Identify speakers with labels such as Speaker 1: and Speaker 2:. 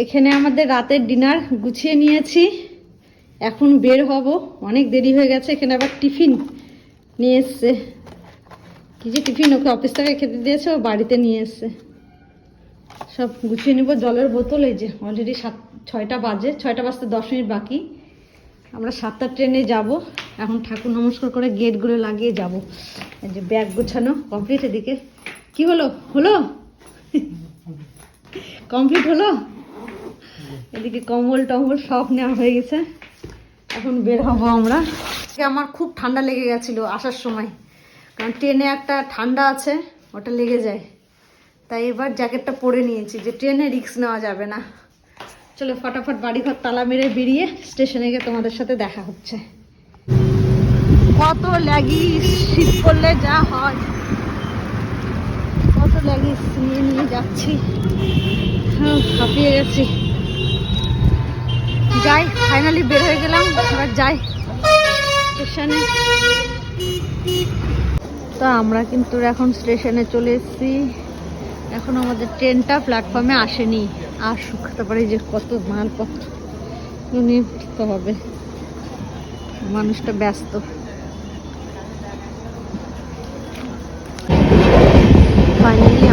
Speaker 1: এখানে আমাদের রাতের ডিনার গুছিয়ে নিয়েছি, এখন বের হব, অনেক দেরি হয়ে গেছে। এখানে আবার টিফিন নিয়ে এসছে, কি যে টিফিন, ওকে অফিস থেকে খেতে দিয়েছে, ও বাড়িতে নিয়ে এসছে। সব গুছিয়ে নিব। জলের বোতল এই যে অলরেডি 6টা বাজে, 6টা বাজতে 10 মিনিট বাকি। আমরা 7টার ট্রেনে যাব। এখন ঠাকুর নমস্কার করে গেটগুলো লাগিয়ে যাব। এই যে ব্যাগ গোছানো কমপ্লিট। এদিকে কি হলো হলো কমপ্লিট হলো। এদিকে কম্বল টম্বল সব নেওয়া হয়ে গেছে, এখন বের হব আমরা। আমার খুব ঠান্ডা লেগে গেছিলো আসার সময়, কারণ ট্রেনে একটা ঠান্ডা আছে, ওটা লেগে যায়। তাই এবার জ্যাকেটটা পরে নিয়েছি, যে ট্রেনে রিস্ক নেওয়া যাবে না। চলো ফটাফট বাড়িঘর তালা মেরে বেরিয়ে স্টেশনে গিয়ে তোমাদের সাথে দেখা হচ্ছে। কত ল্যাগিস, শীত পড়লে যা হয়, কত ল্যাগিস নিয়ে নিয়ে যাচ্ছি, হাঁপিয়ে গেছি। যাই, ফাইনালি বের হয়ে গেলাম, এবার যাই স্টেশনে। তো আমরা কিন্তু এখন স্টেশনে চলে এসেছি। এখন আমাদের ট্রেনটা প্ল্যাটফর্মে আসেনি, আসুক, তারপরে যে কত মালপত্র নিয়ে উঠতে হবে, মানুষটা ব্যস্ত। ফাইনালি